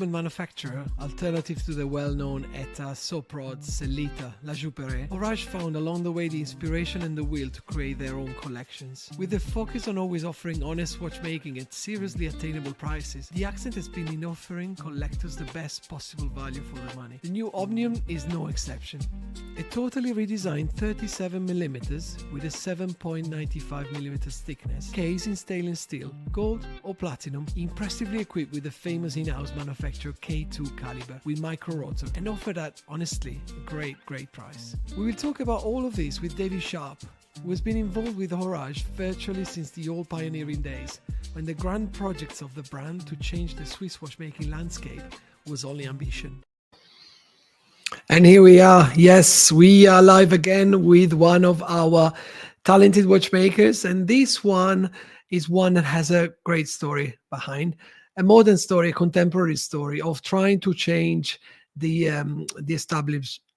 manufacturer, alternative to the well-known ETA, Soprod, Sellita, La Jouperet, Horage found along the way the inspiration and the will to create their own collections. With the focus on always offering honest watchmaking at seriously attainable prices, the accent has been in offering collectors the best possible value for their money. The new Omnium is no exception. A totally redesigned 37mm with a 7.95mm thickness, case in stainless steel, gold or platinum, impressively equipped with the famous in-house manufacturer K2 caliber with micro rotor, and offered at, honestly, a great price. We will talk about all of this with David Sharp, who has been involved with Horage virtually since the old pioneering days, when the grand projects of the brand to change the Swiss watchmaking landscape was only ambition. And here we are. Yes, we are live again with one of our talented watchmakers, and this one is one that has a great story behind. A modern story, a contemporary story of trying to change the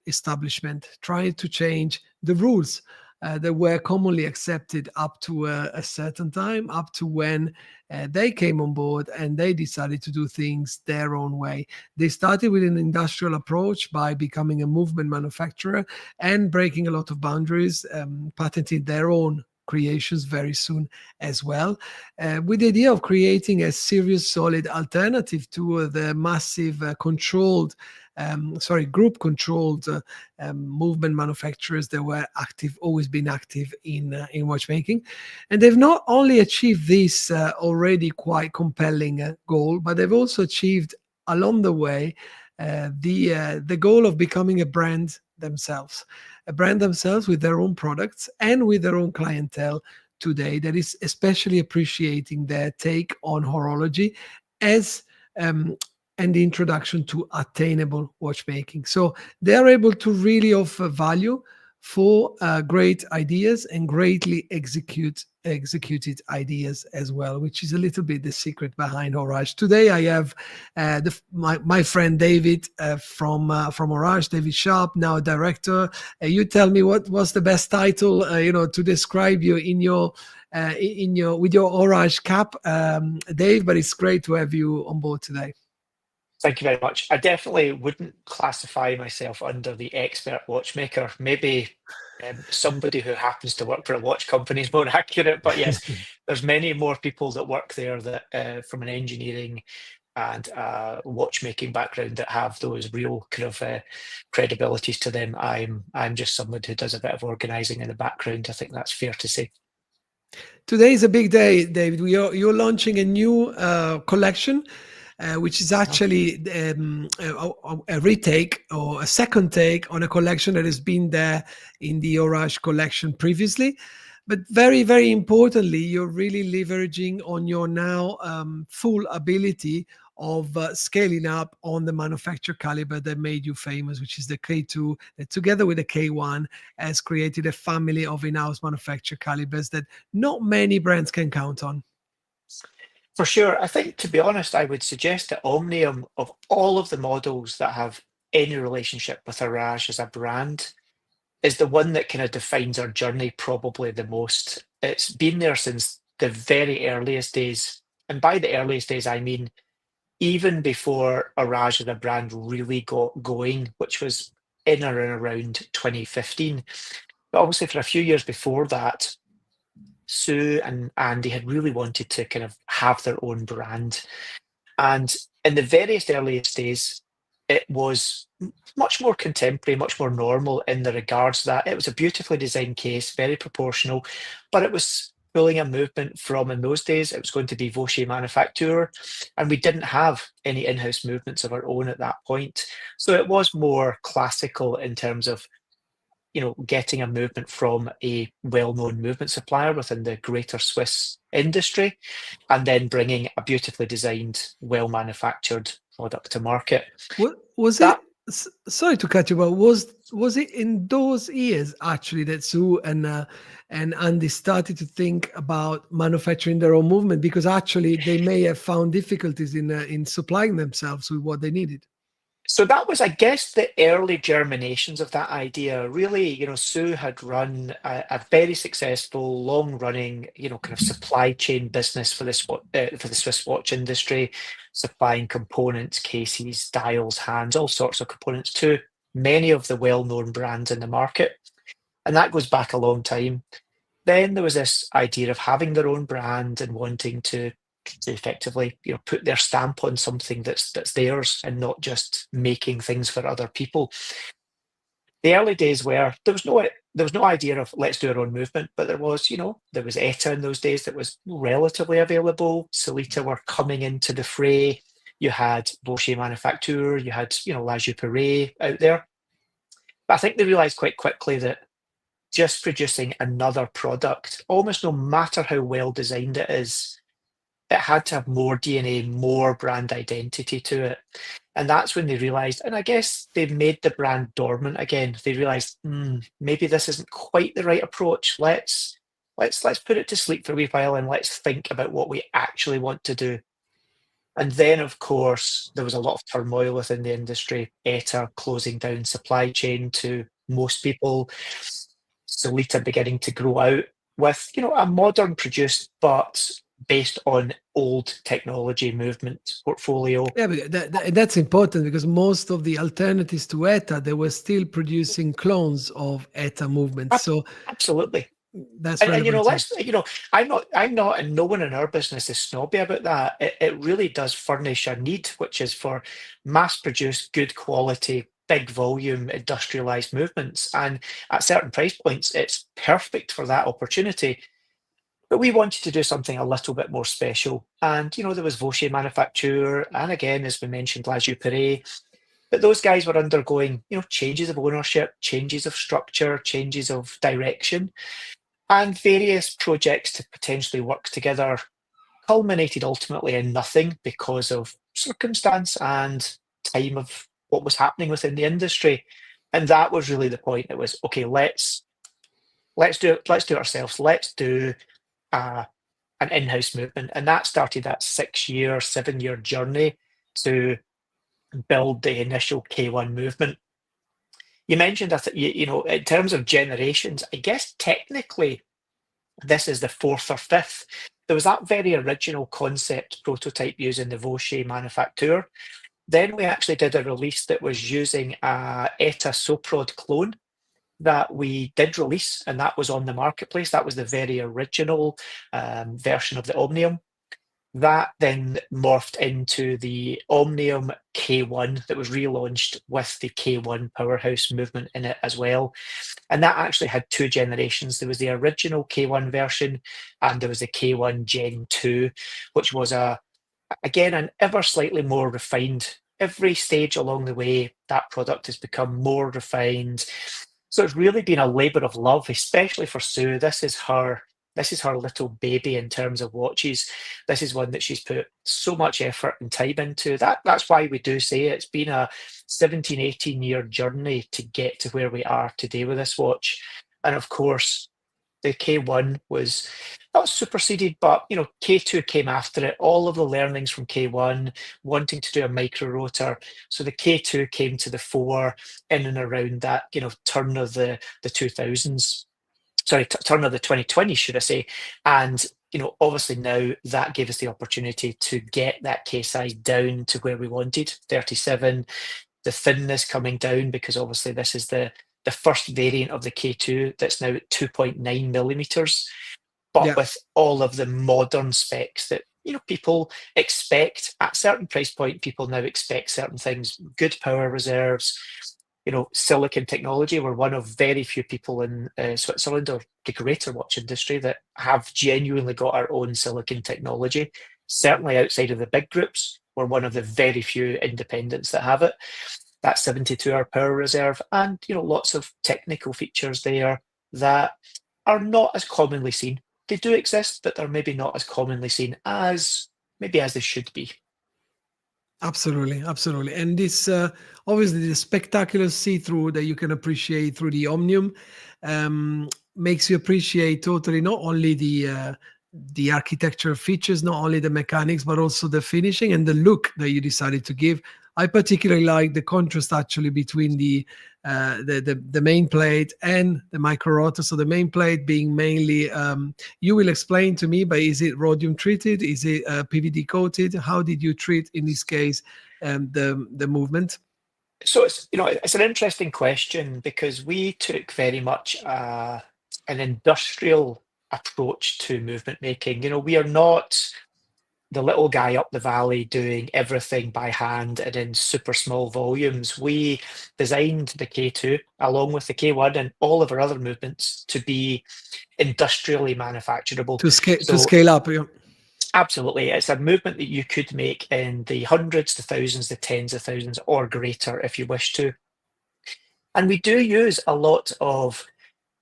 establishment, trying to change the rules that were commonly accepted up to a certain time, up to when they came on board and they decided to do things their own way. They started with an industrial approach by becoming a movement manufacturer and breaking a lot of boundaries, patenting their own creations very soon as well, with the idea of creating a serious, solid alternative to the massive group controlled movement manufacturers that were active, always been active in watchmaking. And they've not only achieved this already quite compelling goal, but they've also achieved along the way the goal of becoming a brand themselves with their own products and with their own clientele today that is especially appreciating their take on horology as and the introduction to attainable watchmaking. So they're able to really offer value for great ideas and greatly executed ideas as well, which is a little bit the secret behind Horage. Today I have my friend David from Horage, David Sharp, now director. You tell me what was the best title to describe you in your with your Horage cap, Dave. But it's great to have you on board today. Thank you very much. I definitely wouldn't classify myself under the expert watchmaker. Maybe somebody who happens to work for a watch company is more accurate. But yes, there's many more people that work there that from an engineering and watchmaking background that have those real kind of credibilities to them. I'm just someone who does a bit of organising in the background. I think that's fair to say. Today is a big day, David. You're launching a new collection. Which is actually a retake or a second take on a collection that has been there in the Horage collection previously. But very, very importantly, you're really leveraging on your now full ability of scaling up on the manufacturer caliber that made you famous, which is the K2, that together with the K1 has created a family of in-house manufacturer calibers that not many brands can count on. For sure. I think, to be honest, I would suggest that Omnium, of all of the models that have any relationship with Horage as a brand, is the one that kind of defines our journey probably the most. It's been there since the very earliest days. And by the earliest days, I mean even before Horage as a brand really got going, which was in or around 2015. But obviously, for a few years before that, Sue and Andy had really wanted to kind of have their own brand. And in the very earliest days, it was much more contemporary, much more normal in the regards that it was a beautifully designed case, very proportional, but it was pulling a movement from, in those days, it was going to be Vaucher Manufacture, and we didn't have any in-house movements of our own at that point. So it was more classical in terms of getting a movement from a well-known movement supplier within the greater Swiss industry, and then bringing a beautifully designed, well-manufactured product to market. What was that? Sorry to cut you, but was it in those years actually that Sue and Andy started to think about manufacturing their own movement, because actually they may have found difficulties in supplying themselves with what they needed? So that was, I guess, the early germinations of that idea. Really, Sue had run a very successful, long-running, kind of supply chain business for for the Swiss watch industry, supplying components, cases, dials, hands, all sorts of components to many of the well-known brands in the market. And that goes back a long time. Then there was this idea of having their own brand and wanting to effectively, put their stamp on something that's theirs and not just making things for other people. The early days were there was no idea of let's do our own movement, but there was, there was ETA in those days that was relatively available. Sellita were coming into the fray. You had Vaucher Manufacture, you had, La Juperie out there. But I think they realized quite quickly that just producing another product, almost no matter how well designed it is, it had to have more DNA, more brand identity to it. And that's when they realized, and I guess they made the brand dormant again. They realized, maybe this isn't quite the right approach. Let's put it to sleep for a wee while and let's think about what we actually want to do. And then, of course, there was a lot of turmoil within the industry. ETA closing down supply chain to most people. Sellita beginning to grow out with, a modern produced but based on old technology movement portfolio. Yeah, but that's important because most of the alternatives to ETA, they were still producing clones of ETA movements. So Absolutely. that's And relevant. let's, I'm not, and no one in our business is snobby about that. It really does furnish a need, which is for mass-produced, good quality, big volume, industrialized movements. And at certain price points, it's perfect for that opportunity. But we wanted to do something a little bit more special. And, there was Vaucher Manufacture, and again, as we mentioned, La Juperie. But those guys were undergoing, changes of ownership, changes of structure, changes of direction, and various projects to potentially work together culminated ultimately in nothing because of circumstance and time of what was happening within the industry. And that was really the point. It was, okay, let's do it ourselves. Let's do an in-house movement. And that started that 6-year, 7-year journey to build the initial K1 movement. You mentioned that, in terms of generations, I guess technically this is the 4th or 5th. There was that very original concept prototype using the Vaucher Manufacture. Then we actually did a release that was using a ETA Soprod clone that we did release, and that was on the marketplace. That was the very original version of the Omnium. That then morphed into the Omnium K1 that was relaunched with the K1 powerhouse movement in it as well. And that actually had 2 generations. There was the original K1 version, and there was the K1 Gen 2, which was again, an ever slightly more refined. Every stage along the way, that product has become more refined. So it's really been a labor of love, especially for Sue. This is her little baby in terms of watches. This is one that she's put so much effort and time into. That's why we do say it's been a 17, 18-year journey to get to where we are today with this watch. And of course, the K1 was not superseded, but K2 came after it. All of the learnings from K1, wanting to do a micro rotor. So the K2 came to the fore in and around that, turn of the 2000s. Sorry, turn of the 2020s, should I say. And, obviously now that gave us the opportunity to get that K size down to where we wanted, 37, the thinness coming down, because obviously this is the first variant of the K2 that's now at 2.9 millimeters, but with all of the modern specs that, people expect at certain price point. People now expect certain things, good power reserves, silicon technology. We're one of very few people in Switzerland or the greater watch industry that have genuinely got our own silicon technology. Certainly outside of the big groups, we're one of the very few independents that have it. That 72-hour power reserve, and lots of technical features there that are not as commonly seen. They do exist, but they're maybe not as commonly seen as they should be. Absolutely. And this, obviously, the spectacular see-through that you can appreciate through the Omnium makes you appreciate totally not only the architectural features, not only the mechanics, but also the finishing and the look that you decided to give I particularly like the contrast actually between the main plate and the micro rotor. So the main plate being mainly, you will explain to me, but is it rhodium treated? Is it PVD coated? How did you treat in this case the movement? So it's an interesting question because we took very much an industrial approach to movement making. We are not the little guy up the valley doing everything by hand and in super small volumes. We designed the K2 along with the K1 and all of our other movements to be industrially manufacturable. To scale up, yeah. Absolutely. It's a movement that you could make in the hundreds, the thousands, the tens of thousands, or greater if you wish to. And we do use a lot of,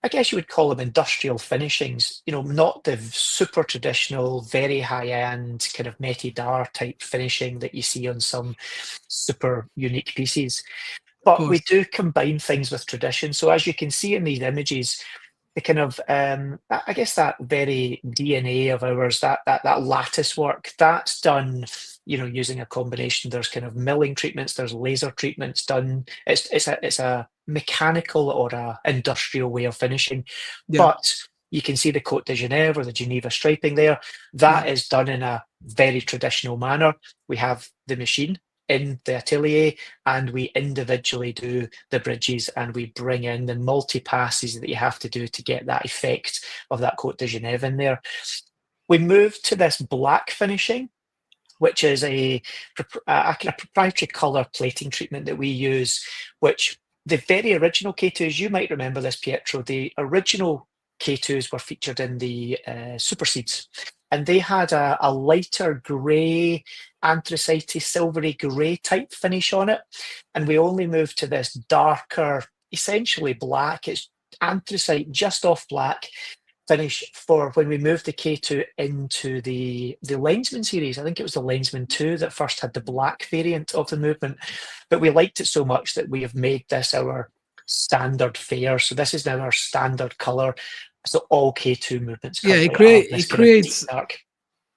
I guess you would call them industrial finishings, not the super traditional, very high-end kind of métier d'art type finishing that you see on some super unique pieces. But we do combine things with tradition. So as you can see in these images, the kind of, I guess that very DNA of ours, that lattice work, that's done, using a combination. There's kind of milling treatments, there's laser treatments done. It's a mechanical or a industrial way of finishing. Yeah. But you can see the Côte de Genève or the Geneva striping there. That is done in a very traditional manner. We have the machine in the atelier and we individually do the bridges and we bring in the multi-passes that you have to do to get that effect of that Côte de Genève in there. We moved to this black finishing, which is a kind of proprietary color plating treatment that we use, which the very original K2s, you might remember this, Pietro, the original K2s were featured in the Superseeds, and they had a lighter grey, anthracite, silvery grey type finish on it. And we only moved to this darker, essentially black, it's anthracite just off black finish for when we moved the K2 into the Lensman series. I think it was the Lensman 2 that first had the black variant of the movement, but we liked it so much that we have made this our standard fare. So this is now our standard color. So all K2 movements. Yeah, it creates dark.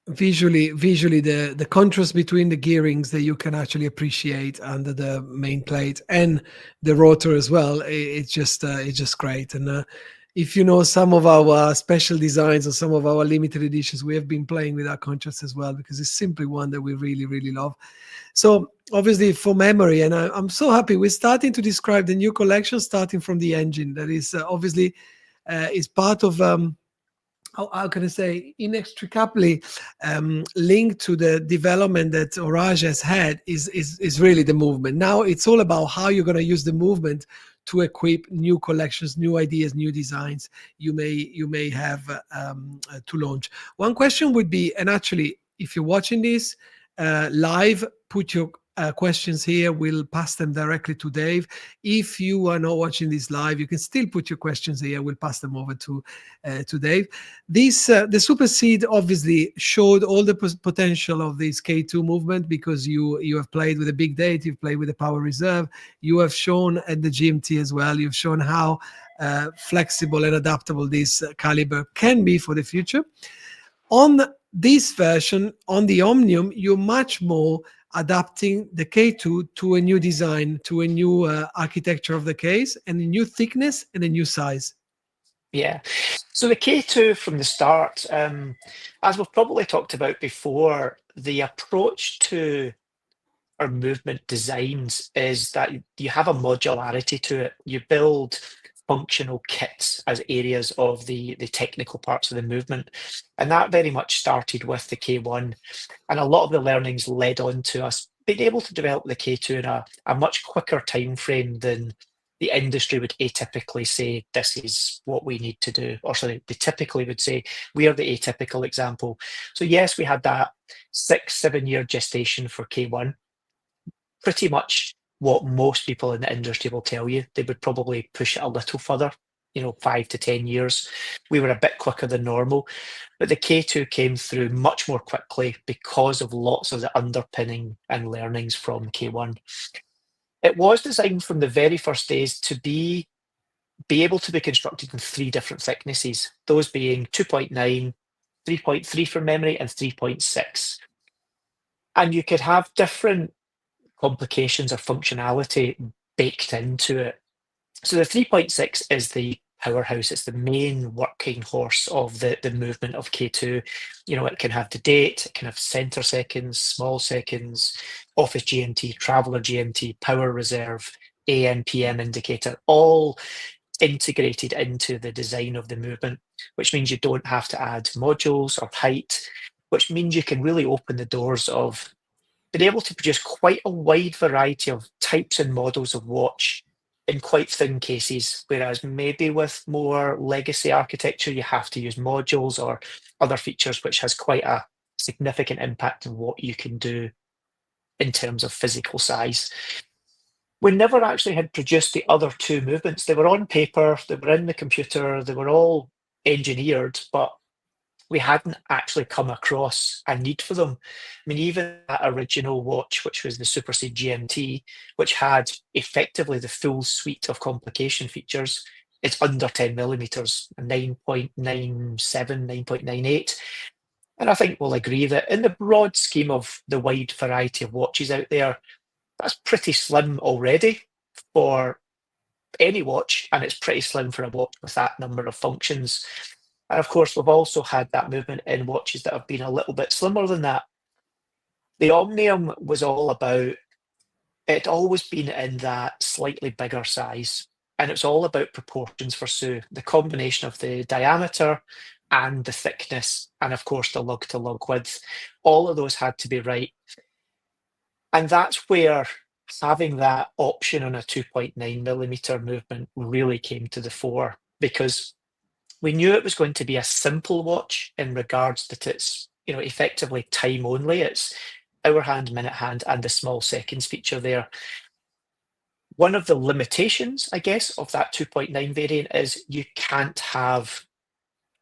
Visually the contrast between the gearings that you can actually appreciate under the main plate and the rotor as well. It's just great. And if you know some of our special designs or some of our limited editions, we have been playing with that contrast as well because it's simply one that we really, really love. So obviously for memory, and I'm so happy we're starting to describe the new collection starting from the engine that is obviously is part of how can I say, inextricably linked to the development that Horage has had is really the movement. Now it's all about how you're going to use the movement to equip new collections, new ideas, new designs you may have to launch. One question would be, and actually, if you're watching this live, put your questions here. We'll pass them directly to Dave. If you are not watching this live, you can still put your questions here. We'll pass them over to Dave. This the Super Seed obviously showed all the potential of this K2 movement because you have played with a big date, you've played with the Power Reserve, you have shown at the GMT as well. You've shown how flexible and adaptable this caliber can be for the future. On this version, on the Omnium, you're much more adapting the K2 to a new design, to a new architecture of the case, and a new thickness and a new size. Yeah. So the K2 from the start, as we've probably talked about before, the approach to our movement designs is that you have a modularity to it. You build functional kits as areas of the technical parts of the movement. And that very much started with the K1. And a lot of the learnings led on to us being able to develop the K2 in a much quicker time frame than the industry would atypically say, this is what we need to do. Or sorry, they typically would say, we are the atypical example. So yes, we had that 6-7 year gestation for K1. Pretty much what most people in the industry will tell you. They would probably push it a little further, 5 to 10 years. We were a bit quicker than normal, but the K2 came through much more quickly because of lots of the underpinning and learnings from K1. It was designed from the very first days to be able to be constructed in 3 different thicknesses, those being 2.9, 3.3 from memory, and 3.6. And you could have different complications or functionality baked into it. So the 3.6 is the powerhouse. It's the main working horse of the movement of K2. You know, it can have the date, it can have center seconds, small seconds, office GMT, traveler GMT, power reserve, AM, PM indicator, all integrated into the design of the movement, which means you don't have to add modules or height, which means you can really open the doors of being able to produce quite a wide variety of types and models of watch in quite thin cases, whereas maybe with more legacy architecture, you have to use modules or other features, which has quite a significant impact on what you can do in terms of physical size. We never actually had produced the other two movements. They were on paper, they were in the computer, they were all engineered, but we hadn't actually come across a need for them. I mean, even that original watch, which was the Superseed GMT, which had effectively the full suite of complication features, it's under 10 millimeters, 9.97, 9.98. And I think we'll agree that in the broad scheme of the wide variety of watches out there, that's pretty slim already for any watch, and it's pretty slim for a watch with that number of functions. And of course, we've also had that movement in watches that have been a little bit slimmer than that. The Omnium was all about, it'd always been in that slightly bigger size, and it's all about proportions for Sue, the combination of the diameter and the thickness, and of course the lug to lug width. All of those had to be right. And that's where having that option on a 2.9 millimeter movement really came to the fore, because we knew it was going to be a simple watch in regards that it's, you know, effectively time only. It's hour hand, minute hand, and the small seconds feature there. One of the limitations, I guess, of that 2.9 variant is you can't have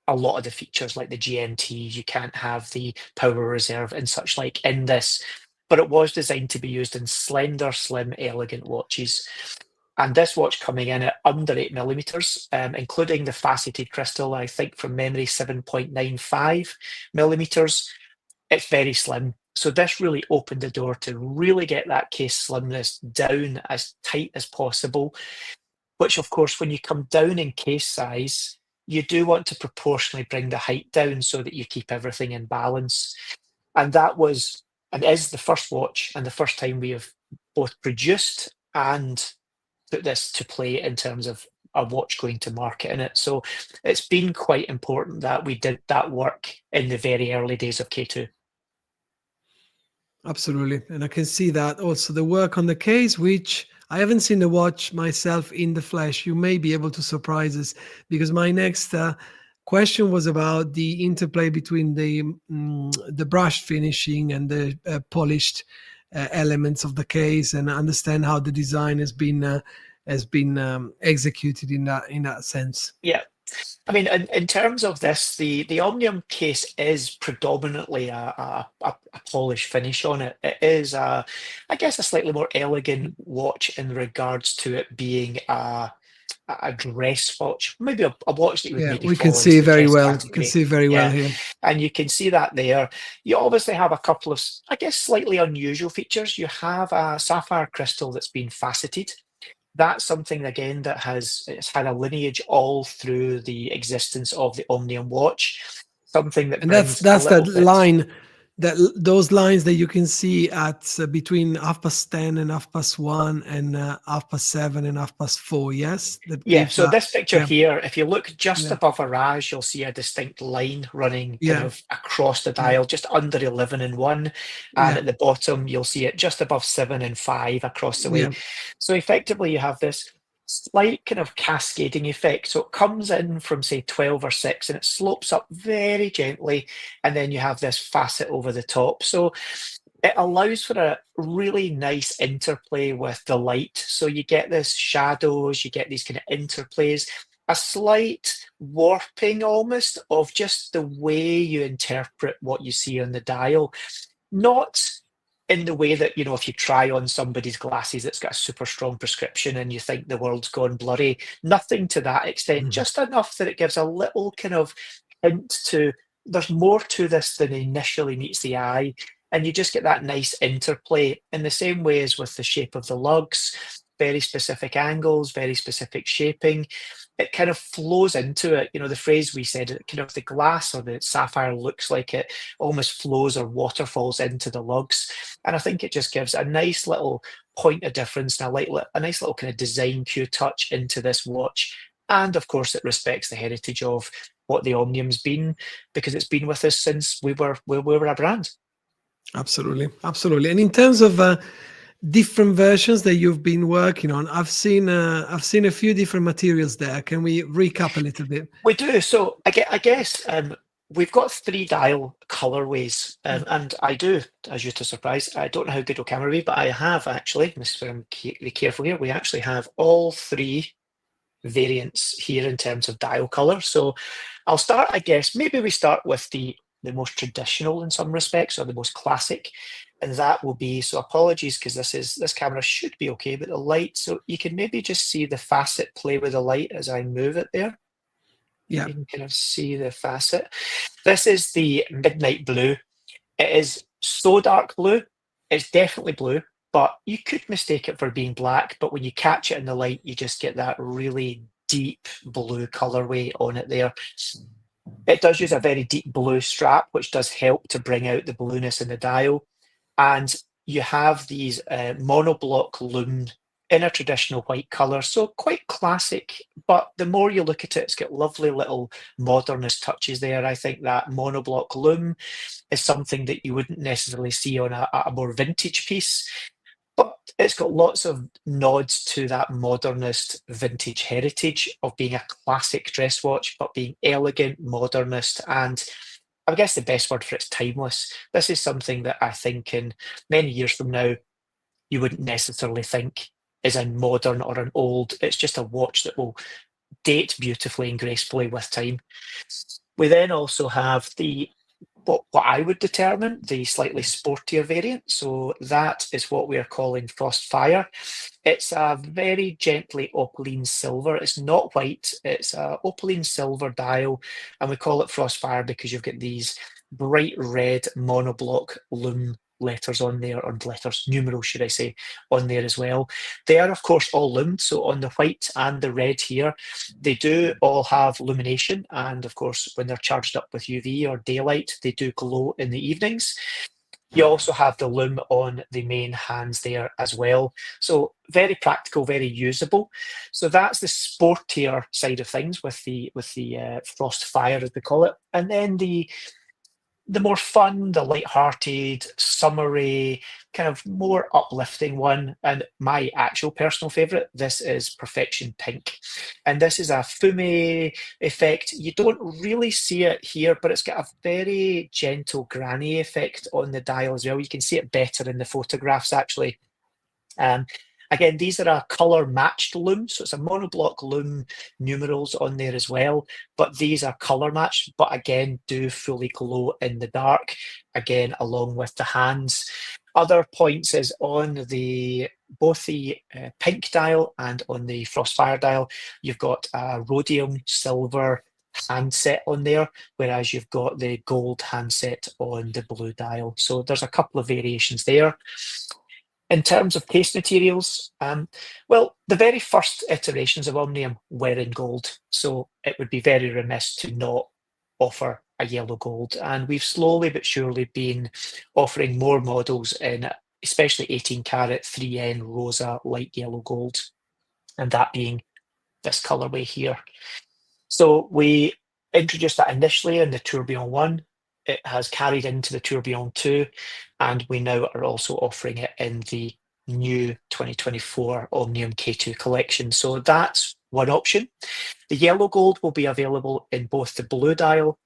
a lot of the features like the GMT, you can't have the power reserve and such like in this, but it was designed to be used in slender, slim, elegant watches. And this watch coming in at under 8 millimeters, including the faceted crystal, I think from memory 7.95 millimeters. It's very slim. So this really opened the door to really get that case slimness down as tight as possible, which of course, when you come down in case size, you do want to proportionally bring the height down so that you keep everything in balance. And that was, and is the first watch and the first time we have both produced and put this to play in terms of a watch going to market in it. So it's been quite important that we did that work in the very early days of K2. Absolutely. And I can see that also the work on the case, which I haven't seen the watch myself in the flesh. You may be able to surprise us, because my next question was about the interplay between the brushed finishing and the polished elements of the case, and understand how the design has been executed in that sense. Yeah. I mean, in terms of this, the Omnium case is predominantly a polished finish on it. It is, I guess, a slightly more elegant watch in regards to it being a dress watch, maybe a watch that you would Yeah, maybe we can fall see into the very dress well. category. Can see very well Yeah, here. and you can see that there. You obviously have a couple of, I guess, slightly unusual features. You have a sapphire crystal that's been faceted. That's something, again, that it's had a lineage all through the existence of the Omnium watch. Something that And brings a that's little that bit. line, those lines that you can see at between 10:30 and 1:30 and 7:30 and 4:30. Yes, that Yeah, gives so that. this picture Yeah, here, if you look just yeah, above Horage, you'll see a distinct line running kind yeah, of across the yeah, dial, just under 11 and 1. And yeah, at the bottom, you'll see it just above 7 and 5 across the way. yeah. So effectively, you have this slight kind of cascading effect. So it comes in from, say, 12 or 6, and it slopes up very gently. And then you have this facet over the top. So it allows for a really nice interplay with the light. So you get this shadows, you get these kind of interplays, a slight warping almost of just the way you interpret what you see on the dial. Not in the way that, you know, if you try on somebody's glasses, it's got a super strong prescription and you think the world's gone blurry. Nothing to that extent, Mhm. just enough that it gives a little kind of hint to there's more to this than initially meets the eye. and you just get that nice interplay in the same way as with the shape of the lugs, very specific angles, very specific shaping. It kind of flows into it. You know, the phrase we said, kind of the glass or the sapphire looks like it almost flows or waterfalls into the lugs. And I think it just gives a nice little point of difference and a nice little kind of design cue touch into this watch. And of course, it respects the heritage of what the Omnium's been, because it's been with us since we were a brand. Absolutely, absolutely. And in terms of different versions that you've been working on, I've seen a few different materials there. Can we recap a little bit? We do. So I guess we've got 3 dial colorways, and I do, as you're to surprise, I don't know how good a camera be, but I have actually. This is where I'm be careful here. We actually have all 3 variants here in terms of dial color. So I'll start, I guess, maybe we start with the most traditional in some respects, or the most classic, and that will be, so apologies because this camera should be okay, but the light, so you can maybe just see the facet play with the light as I move it there. Yeah, you can kind of see the facet. This is the midnight blue. It is so dark blue, it's definitely blue, but you could mistake it for being black, but when you catch it in the light, you just get that really deep blue colorway on it there. It does use a very deep blue strap, which does help to bring out the blueness in the dial. And you have these monoblock lume in a traditional white colour, so quite classic, but the more you look at it, it's got lovely little modernist touches there. I think that monoblock lume is something that you wouldn't necessarily see on a more vintage piece, but it's got lots of nods to that modernist vintage heritage of being a classic dress watch, but being elegant, modernist, and I guess the best word for it's timeless. This is something that I think in many years from now, you wouldn't necessarily think is a modern or an old. It's just a watch that will date beautifully and gracefully with time. We then also have what I would determine the slightly sportier variant. So that is what we are calling Frostfire. It's a very gently opaline silver. It's not white. It's a opaline silver dial, and we call it Frostfire because you've got these bright red monoblock lume letters on there, or letters, numerals should I say, on there as well. They are of course all lumed, so on the white and the red here, they do all have illumination, and of course when they're charged up with UV or daylight, they do glow in the evenings. You also have the lume on the main hands there as well. So very practical, very usable. So that's the sportier side of things with the Frostfire, as we call it. And then the more fun, the light-hearted, summery, kind of more uplifting one, and my actual personal favourite, this is Perfection Pink. And this is a fume effect. You don't really see it here, but it's got a very gentle granny effect on the dial as well. You can see it better in the photographs, actually. Again, these are a colour matched lume, so it's a monoblock lume numerals on there as well, but these are colour matched, but again, do fully glow in the dark, again, along with the hands. Other points is on both the pink dial and on the Frostfire dial, you've got a rhodium silver handset on there, whereas you've got the gold handset on the blue dial. So there's a couple of variations there. In terms of case materials, well, the very first iterations of Omnium were in gold, so it would be very remiss to not offer a yellow gold. And we've slowly but surely been offering more models in, especially 18 karat 3N rosa light yellow gold, and that being this colorway here. So we introduced that initially in the Tourbillon 1. It has carried into the Tourbillon 2, and we now are also offering it in the new 2024 Omnium K2 collection. So that's one option. The yellow gold will be available in both the blue dial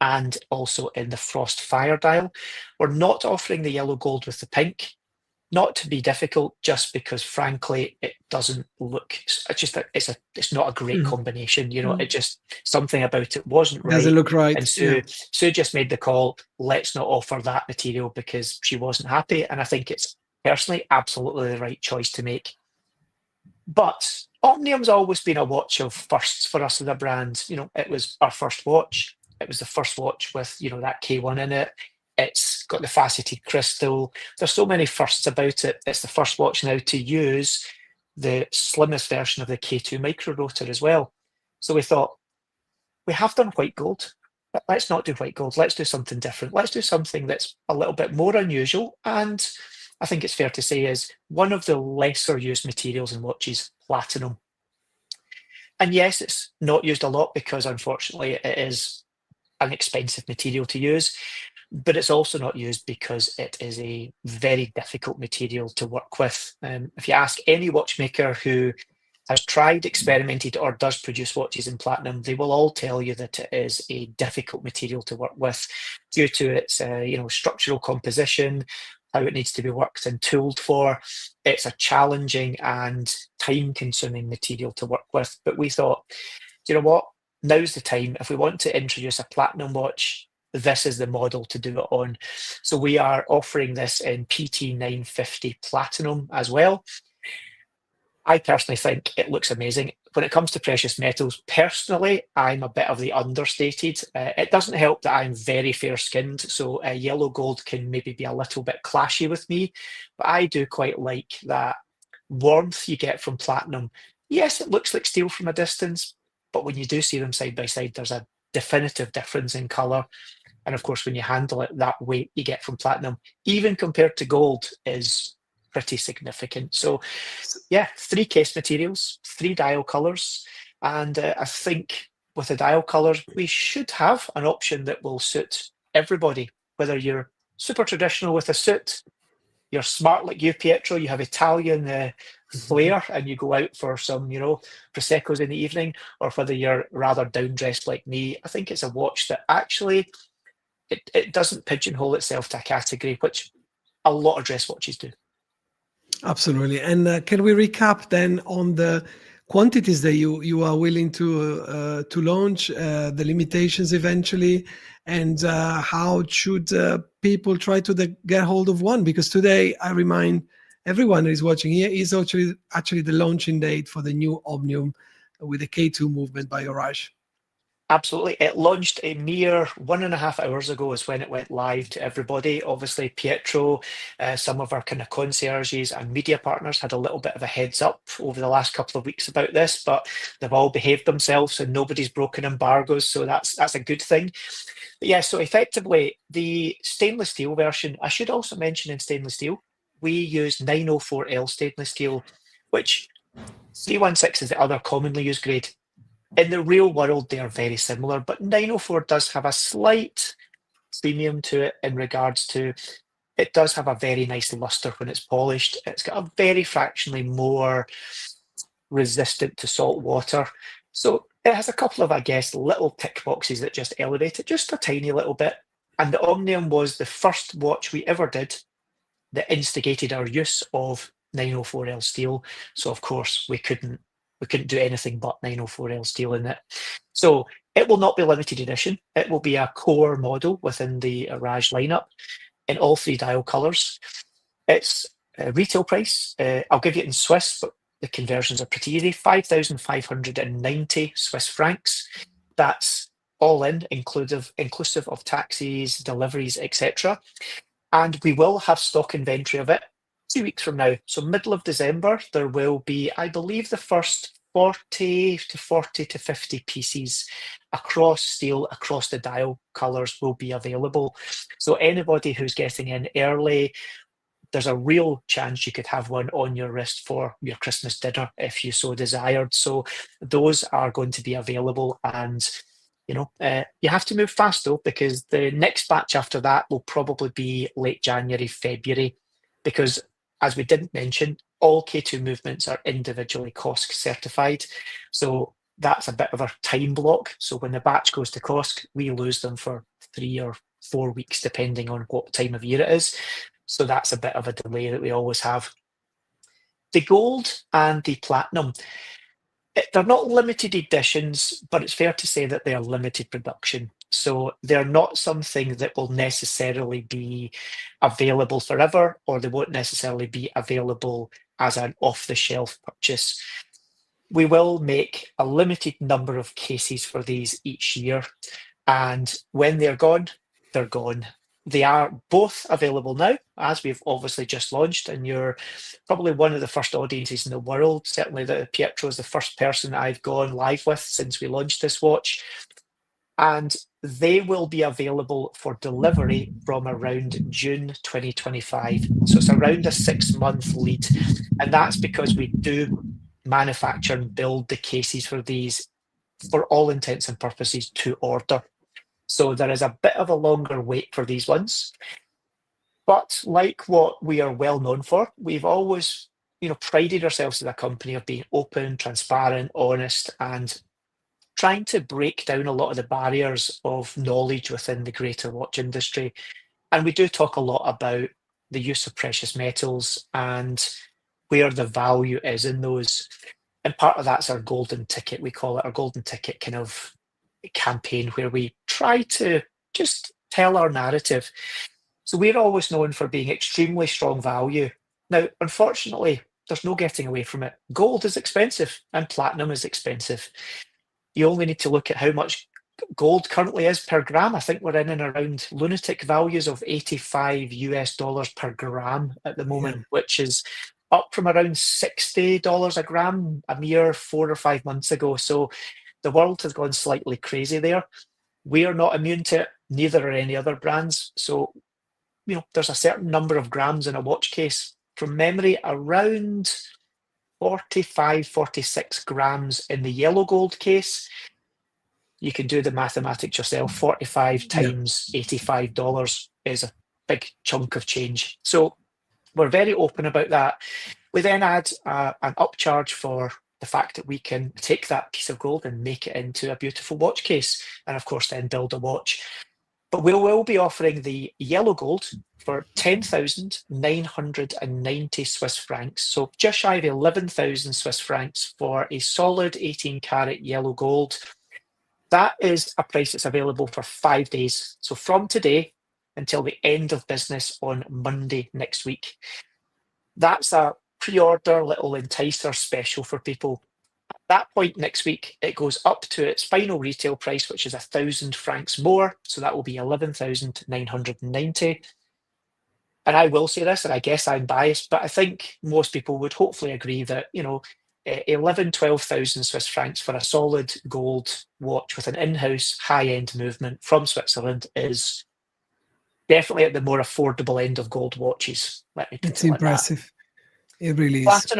and also in the Frostfire dial. We're not offering the yellow gold with the pink, not to be difficult, just because frankly it doesn't look. It's not a great combination. You know, it just, something about it wasn't right. Doesn't look right. And Sue just made the call. Let's not offer that material because she wasn't happy. And I think it's personally absolutely the right choice to make. But Omnium's always been a watch of firsts for us as a brand. You know, it was our first watch. It was the first watch with, you know, that K1 in it. It's got the faceted crystal. There's so many firsts about it. It's the first watch now to use the slimmest version of the K2 micro rotor as well. So we thought, we have done white gold, but let's not do white gold. Let's do something different. Let's do something that's a little bit more unusual. And I think it's fair to say is one of the lesser used materials in watches, platinum. And yes, it's not used a lot because unfortunately it is an expensive material to use, but it's also not used because it is a very difficult material to work with. If you ask any watchmaker who has tried, experimented, or does produce watches in platinum, they will all tell you that it is a difficult material to work with due to its structural composition, how it needs to be worked and tooled for. It's a challenging and time-consuming material to work with. But we thought, you know what? Now's the time. If we want to introduce a platinum watch, this is the model to do it on. So we are offering this in PT 950 Platinum as well. I personally think it looks amazing. When it comes to precious metals, personally, I'm a bit of the understated. It doesn't help that I'm very fair-skinned, so yellow gold can maybe be a little bit clashy with me, but I do quite like that warmth you get from platinum. Yes, it looks like steel from a distance, but when you do see them side by side, there's a definitive difference in colour. And of course, when you handle it, that weight you get from platinum, even compared to gold, is pretty significant. So yeah, 3 case materials, 3 dial colours. And I think with the dial colours, we should have an option that will suit everybody, whether you're super traditional with a suit, you're smart like you, Pietro, you have Italian flair and you go out for some, Prosecco's in the evening, or whether you're rather down dressed like me. I think it's a watch that actually, it doesn't pigeonhole itself to a category, which a lot of dress watches do. Absolutely. And can we recap then on the quantities that you are willing to launch, the limitations eventually, and how should people try to get hold of one? Because today, I remind everyone who is watching here, is actually the launching date for the new Omnium with the K2 movement by Horage. Absolutely. It launched a mere 1.5 hours ago is when it went live to everybody. Obviously, Pietro, some of our kind of concierges and media partners had a little bit of a heads up over the last couple of weeks about this, but they've all behaved themselves and nobody's broken embargoes, so that's a good thing. But yeah, so effectively, the stainless steel version, I should also mention in stainless steel, we use 904L stainless steel, which 316 is the other commonly used grade. In the real world, they are very similar, but 904 does have a slight premium to it in regards to it does have a very nice luster when it's polished. It's got a very fractionally more resistant to salt water. So it has a couple of, I guess, little tick boxes that just elevate it just a tiny little bit. And the Omnium was the first watch we ever did that instigated our use of 904L steel. So of course we couldn't do anything but 904L steel in it. So it will not be limited edition. It will be a core model within the Horage lineup in all 3 dial colours. Its retail price, I'll give you it in Swiss, but the conversions are pretty easy, 5,590 Swiss francs. That's all in, inclusive of taxes, deliveries, etc. And we will have stock inventory of it 2 weeks from now. So middle of December, there will be, I believe, the first 40 to 50 pieces across steel, across the dial colours will be available. So anybody who's getting in early, there's a real chance you could have one on your wrist for your Christmas dinner if you so desired. So those are going to be available, and you have to move fast though, because the next batch after that will probably be late January, February, because as we didn't mention, all K2 movements are individually COSC certified. So that's a bit of a time block. So when the batch goes to COSC, we lose them for 3 or 4 weeks, depending on what time of year it is. So that's a bit of a delay that we always have. The gold and the platinum, they're not limited editions, but it's fair to say that they are limited production. So they're not something that will necessarily be available forever, or they won't necessarily be available as an off-the-shelf purchase. We will make a limited number of cases for these each year, and when they're gone, they're gone. They are both available now, as we've obviously just launched, and you're probably one of the first audiences in the world. Certainly, Pietro is the first person I've gone live with since we launched this watch. And they will be available for delivery from around June 2025. So it's around a 6-month lead. And that's because we do manufacture and build the cases for these, for all intents and purposes, to order. So there is a bit of a longer wait for these ones. But like what we are well known for, we've always, prided ourselves as a company of being open, transparent, honest, and trying to break down a lot of the barriers of knowledge within the greater watch industry. And we do talk a lot about the use of precious metals and where the value is in those. And part of that's our golden ticket. We call it our golden ticket kind of campaign, where we try to just tell our narrative. So we're always known for being extremely strong value. Now, unfortunately, there's no getting away from it. Gold is expensive and platinum is expensive. You only need to look at how much gold currently is per gram. I think we're in and around lunatic values of $85 per gram at the moment, which is up from around $60 a gram a mere 4 or 5 months ago. So the world has gone slightly crazy there. We are not immune to it, neither are any other brands. So, there's a certain number of grams in a watch case. From memory, around 45, 46 grams in the yellow gold case. You can do the mathematics yourself. 45 times $85 is a big chunk of change. So we're very open about that. We then add an upcharge for the fact that we can take that piece of gold and make it into a beautiful watch case, and of course then build a watch. But we will be offering the yellow gold for 10,990 Swiss francs. So just shy of 11,000 Swiss francs for a solid 18-karat yellow gold. That is a price that's available for 5 days. So from today until the end of business on Monday next week. That's a pre-order little enticer special for people. At that point next week, it goes up to its final retail price, which is 1,000 francs more. So that will be 11,990. And I will say this, and I guess I'm biased, but I think most people would hopefully agree that, 12,000 Swiss francs for a solid gold watch with an in-house high-end movement from Switzerland is definitely at the more affordable end of gold watches. Let me put It's it like that. impressive. It really is.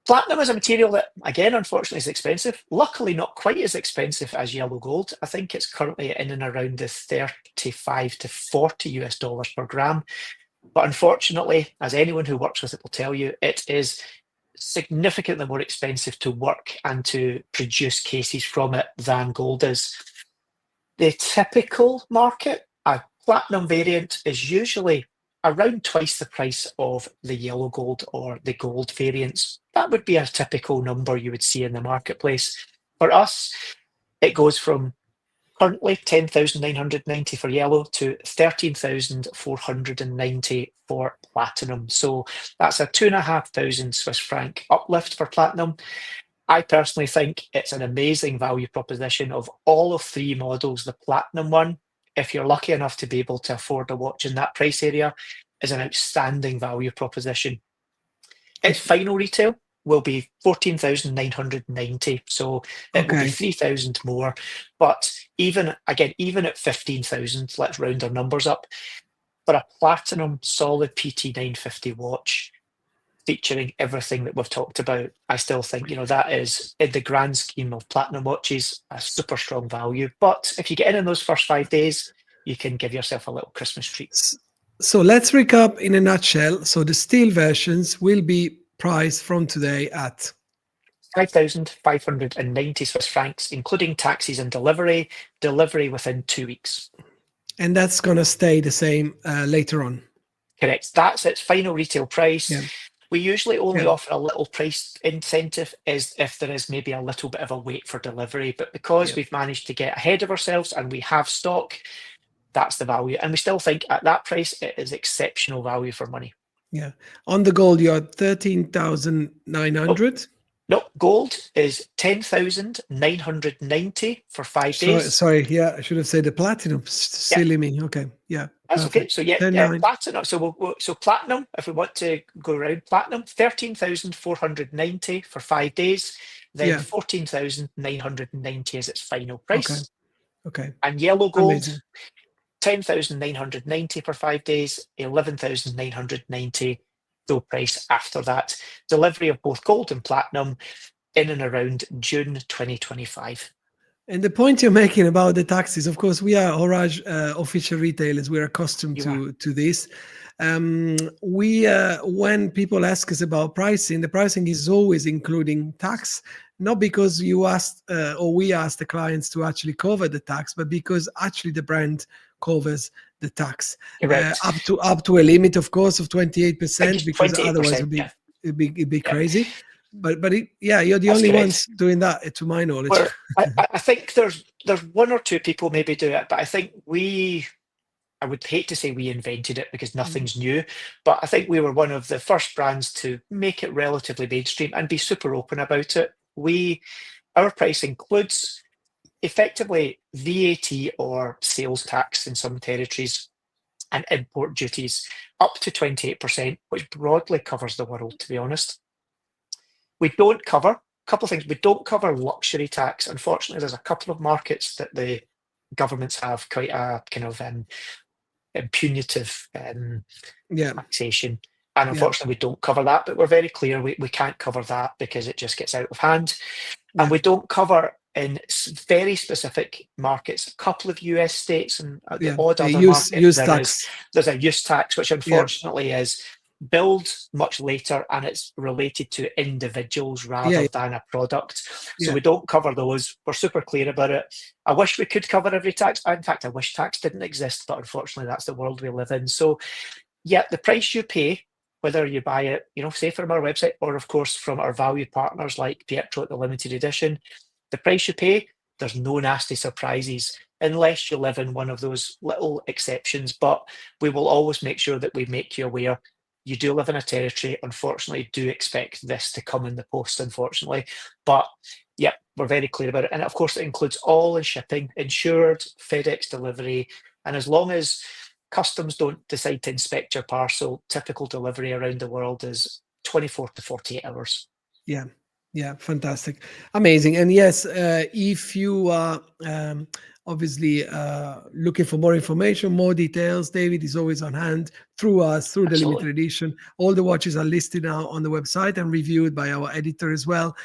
Platinum is a material that, again, unfortunately is expensive. Luckily, not quite as expensive as yellow gold. I think it's currently in and around the 35 to 40 US dollars per gram. But unfortunately, as anyone who works with it will tell you, it is significantly more expensive to work and to produce cases from it than gold is. The typical market, a platinum variant, is usually around twice the price of the yellow gold or the gold variants. That would be a typical number you would see in the marketplace. For us, it goes from currently 10,990 for yellow to 13,490 for platinum. So that's a 2,500 Swiss franc uplift for platinum. I personally think it's an amazing value proposition. Of all of 3 models, the platinum one, if you're lucky enough to be able to afford a watch in that price area, is an outstanding value proposition. Its final retail will be 14,990, so it will be 3,000 more. But even at 15,000, let's round our numbers up, for a platinum solid PT 950 watch featuring everything that we've talked about, I still think, that is, in the grand scheme of platinum watches, a super strong value. But if you get in those first 5 days, you can give yourself a little Christmas treat. So let's recap in a nutshell. So the steel versions will be priced from today at 5,590 Swiss francs, including taxes and delivery within 2 weeks. And that's going to stay the same later on. Correct. That's its final retail price. Yeah. We usually only offer a little price incentive is if there is maybe a little bit of a wait for delivery. But because we've managed to get ahead of ourselves and we have stock, that's the value. And we still think at that price, it is exceptional value for money. Yeah. On the gold, you're at 13,900. No, gold is 10,990 for 5 days. Sorry, yeah, I should have said the platinum. Yeah, Silly me. Okay, yeah, that's okay. perfect. So yeah, 10.9. platinum. So so platinum, if we want to go around platinum, 13,490 for 5 days, then Yeah, 14,990 is its final okay, price. okay, And yellow gold, amazing. 10,990 for 5 days, 11,990 full price after that. Delivery of both gold and platinum in and around June 2025. And the point you're making about the taxes, of course, we are Horage official retailers. We're accustomed You are. to this. We when people ask us about pricing, the pricing is always including tax, not because you asked or we asked the clients to actually cover the tax, but because actually the brand covers the tax Correct. up to a limit, of course, of I think 28%, it's because otherwise 28%. Yeah. it'd be Yeah. crazy. But yeah, you're the That's only correct. ones doing that, to my knowledge. Where I think there's one or two people maybe do it, but I think I would hate to say we invented it because nothing's new, but I think we were one of the first brands to make it relatively mainstream and be super open about it. Our price includes effectively VAT or sales tax in some territories and import duties up to 28%, which broadly covers the world, to be honest. We don't cover a couple of things. We don't cover luxury tax. Unfortunately, there's a couple of markets that the governments have quite a kind of punitive Yeah, taxation. And yeah, unfortunately, we don't cover that, but we're very clear we can't cover that because it just gets out of hand. And yeah, we don't cover in very specific markets, a couple of US states and the yeah. odd A other market use there is. tax. There's a use tax, which Yeah, unfortunately is billed much later and it's related to individuals yeah, rather than a product. So yeah, we don't cover those. We're super clear about it. I wish we could cover every tax. In fact, I wish tax didn't exist, but unfortunately, that's the world we live in. So yeah, the price you pay, whether you buy it, say from our website or of course from our valued partners like Pietro at the limited edition, the price you pay, there's no nasty surprises unless you live in one of those little exceptions. But we will always make sure that we make you aware. You do live in a territory, unfortunately, do expect this to come in the post, unfortunately. But yeah, we're very clear about it. And of course, it includes all in shipping, insured, FedEx delivery. And as long as customs don't decide to inspect your parcel, typical delivery around the world is 24 to 48 hours. yeah, yeah. Fantastic, amazing. And yes, if you are obviously looking for more information, more details, David is always on hand through us, through the limited Absolutely. edition. All the watches are listed now on the website and reviewed by our editor as well,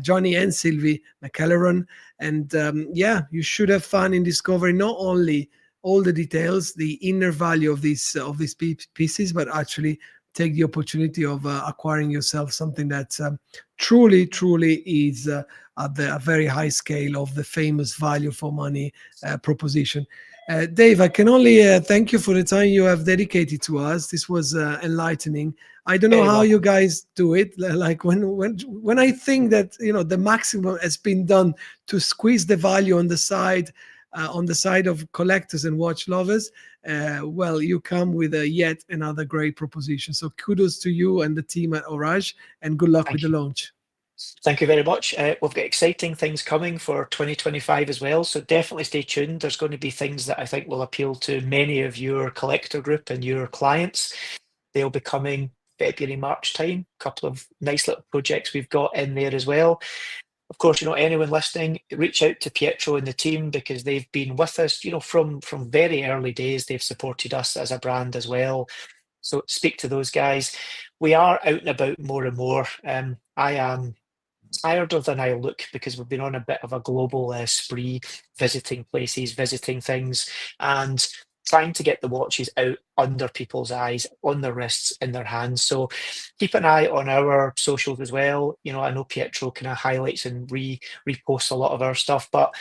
Johnny and Sylvie McElleron. And yeah, you should have fun in discovering not only all the details, the inner value of these pieces, but actually take the opportunity of acquiring yourself something that truly is at the very high scale of the famous value for money proposition. Dave, I can only thank you for the time you have dedicated to us. This was enlightening. I don't know Very how you welcome. guys do it. Like when I think that the maximum has been done to squeeze the value on the side of collectors and watch lovers, well, you come with yet another great proposition. So kudos to you and the team at Horage, and good luck with Thank the you. launch. Thank you very much. We've got exciting things coming for 2025 as well. So definitely stay tuned. There's going to be things that I think will appeal to many of your collector group and your clients. They'll be coming February, March time. A couple of nice little projects we've got in there as well. Of course, anyone listening, reach out to Pietro and the team because they've been with us, from very early days. They've supported us as a brand as well. So speak to those guys. We are out and about more and more. I am tireder than I look because we've been on a bit of a global spree, visiting places, visiting things, and trying to get the watches out under people's eyes, on their wrists, in their hands. So keep an eye on our socials as well. I know Pietro kind of highlights and reposts a lot of our stuff, but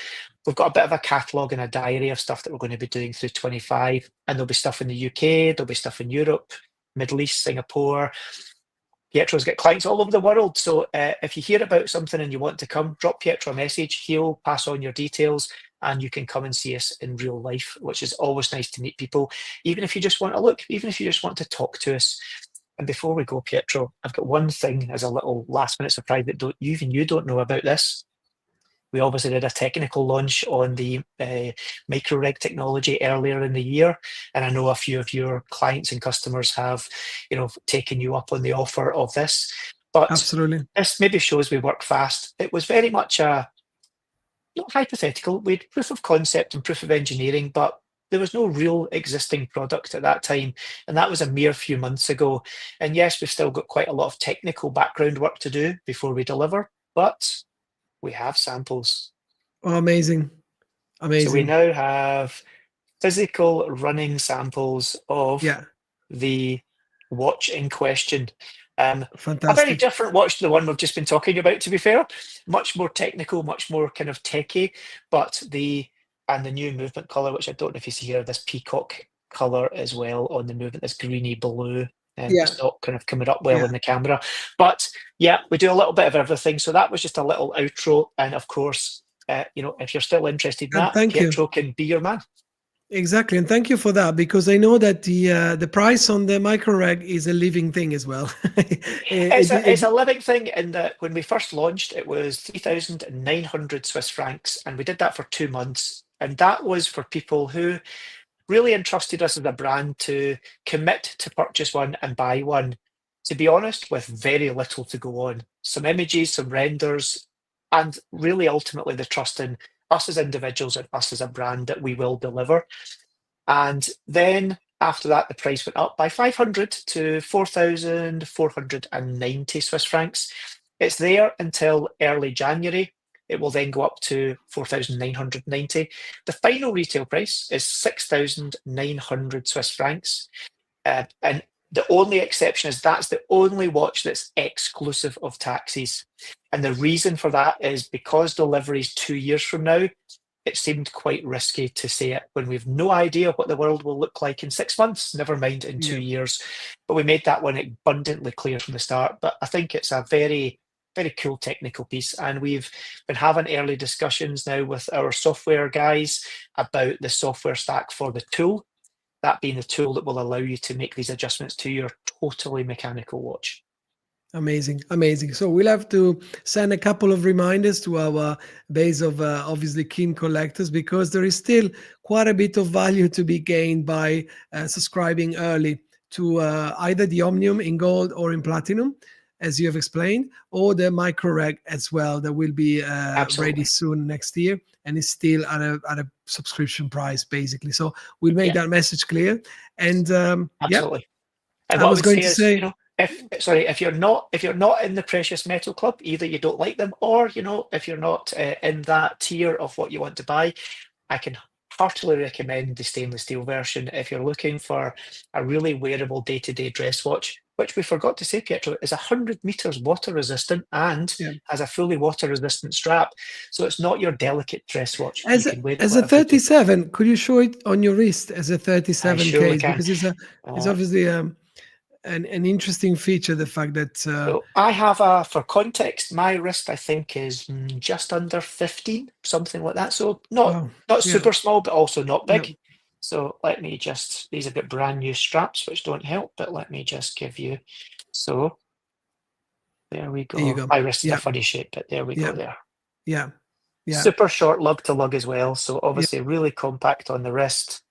we've got a bit of a catalogue and a diary of stuff that we're going to be doing through 25, and there'll be stuff in the UK, there'll be stuff in Europe, Middle East, Singapore. Pietro's got clients all over the world. So if you hear about something and you want to come, drop Pietro a message. He'll pass on your details and you can come and see us in real life, which is always nice to meet people. Even if you just want to look, even if you just want to talk to us, And before we go, Pietro, I've got one thing as a little last minute surprise that even you don't know about this. We obviously did a technical launch on the micro reg technology earlier in the year, and I know a few of your clients and customers have, taken you up on the offer of this. But Absolutely. this maybe shows we work fast. It was very much a not hypothetical. We had proof of concept and proof of engineering, but there was no real existing product at that time, and that was a mere few months ago. And yes, we've still got quite a lot of technical background work to do before we deliver, but we have samples. Oh, amazing. So we Amazing. now have physical running samples of Yeah, the watch in question. A very fantastic. different watch to the one we've just been talking about, to be fair. Much more technical, much more kind of techy, but the new movement color, which I don't know if you see here, this peacock color as well on the movement, this greeny blue. And Yeah, it's not kind of coming up well yeah. in the camera, but yeah, we do a little bit of everything. So that was just a little outro, and of course, if you're still interested in And that, thank you. Pietro can be your man. Exactly, and thank you for that, because I know that the price on the micro reg is a living thing as well. It's a living thing in that when we first launched, it was 3,900 Swiss francs, and we did that for 2 months. And that was for people who really entrusted us as a brand to commit to purchase one and buy one, to be honest, with very little to go on. Some images, some renders, and really ultimately the trust in us as individuals and us as a brand that we will deliver. And then after that, the price went up by 500 to 4,490 Swiss francs. It's there until early January. It will then go up to 4,990. The final retail price is 6,900 Swiss francs. And the only exception is that's the only watch that's exclusive of taxes. And the reason for that is because delivery is 2 years from now, it seemed quite risky to say it when we've no idea what the world will look like in 6 months, never mind in 2 years. But we made that one abundantly clear from the start. But I think it's a very, very cool technical piece. And we've been having early discussions now with our software guys about the software stack for the tool, that being the tool that will allow you to make these adjustments to your totally mechanical watch. Amazing, amazing. So we'll have to send a couple of reminders to our base of obviously keen collectors, because there is still quite a bit of value to be gained by subscribing early to either the Omnium in gold or in platinum, as you have explained, or the micro reg as well, that will be ready soon next year, and is still at a subscription price basically. So we'll make that message clear. And absolutely. And I what was I would going say to is, say, if you're not in the precious metal club, either you don't like them, or if you're not in that tier of what you want to buy, I can heartily recommend the stainless steel version if you're looking for a really wearable day-to-day dress watch, which we forgot to say, Pietro, is 100 meters water resistant and has a fully water resistant strap. So it's not your delicate dress watch. as You can wear it a 37, could you show it on your wrist as a 37 surely case? can. Because it's obviously an interesting feature, the fact that So I have for context, my wrist I think is just under 15, something like that. So not super small, but also not big. So let me just, these have got brand new straps, which don't help, but let me just give you, so there we go. There you go. My wrist is a funny shape, but there we go there. Yeah. Super short lug to lug as well. So obviously really compact on the wrist.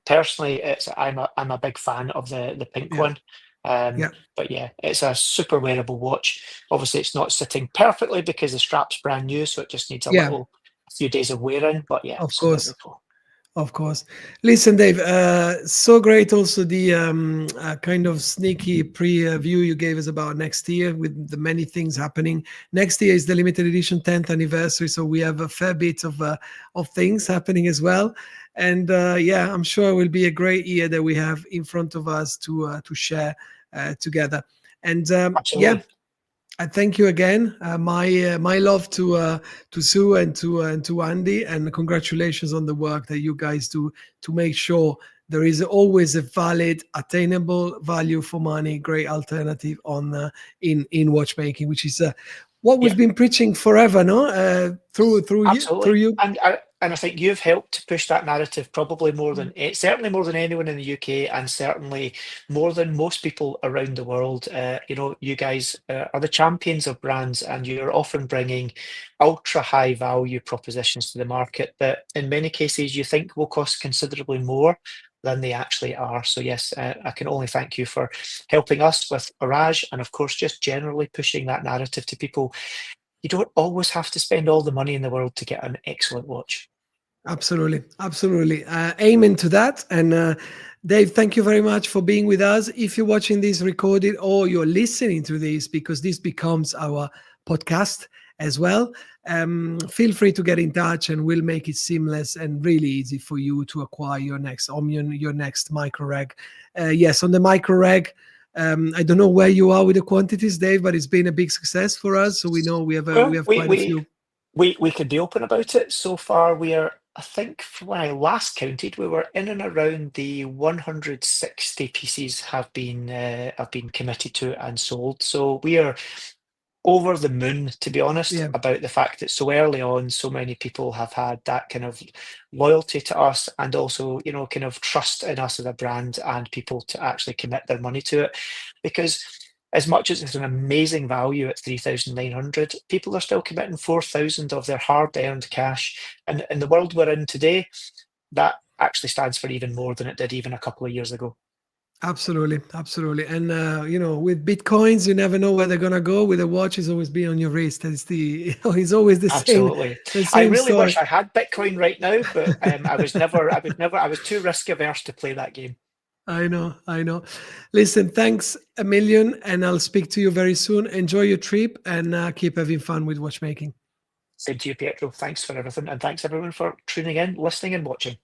Personally, I'm a big fan of the pink one. But yeah, it's a super wearable watch. Obviously, it's not sitting perfectly because the strap's brand new, so it just needs a few days of wearing. But yeah, of so course. there we go. Of course. Listen, Dave, so great also the kind of sneaky preview you gave us about next year, with the many things happening. Next year is the limited edition 10th anniversary, so we have a fair bit of things happening as well. And I'm sure it will be a great year that we have in front of us to share together. And I thank you again. My love to Sue and to Andy, and congratulations on the work that you guys do to make sure there is always a valid, attainable value for money, great alternative on in watchmaking, which is what we've been preaching forever, no? Through you. And And I think you've helped to push that narrative probably more than certainly more than anyone in the UK, and certainly more than most people around the world. You guys are the champions of brands, and you're often bringing ultra high value propositions to the market that in many cases you think will cost considerably more than they actually are. So yes, I can only thank you for helping us with Horage, and of course just generally pushing that narrative to people. You don't always have to spend all the money in the world to get an excellent watch. Absolutely, absolutely. Amen to that. And Dave, thank you very much for being with us. If you're watching this recorded or you're listening to this, because this becomes our podcast as well, feel free to get in touch, and we'll make it seamless and really easy for you to acquire your next Omnium, your next micro reg. Yes, on the micro reg. I don't know where you are with the quantities, Dave, but it's been a big success for us. So we know we have Well, quite a few. we could be open about it. So far, we are. I think when I last counted, we were in and around the 160 pieces have been committed to and sold. So we are over the moon, to be honest, Yeah. about the fact that so early on, so many people have had that kind of loyalty to us, and also, kind of trust in us as a brand, and people to actually commit their money to it. Because as much as it's an amazing value at 3,900, people are still committing 4,000 of their hard-earned cash. And in the world we're in today, that actually stands for even more than it did even a couple of years ago. Absolutely, absolutely. And with Bitcoins, you never know where they're gonna go. With a watch, it's always be on your wrist. It's always the same. Absolutely. The I same really story. wish I had Bitcoin right now, but I was too risk averse to play that game. I know. Listen, thanks a million, and I'll speak to you very soon. Enjoy your trip, and keep having fun with watchmaking. Same to you, Pietro. Thanks for everything, and thanks everyone for tuning in, listening, and watching.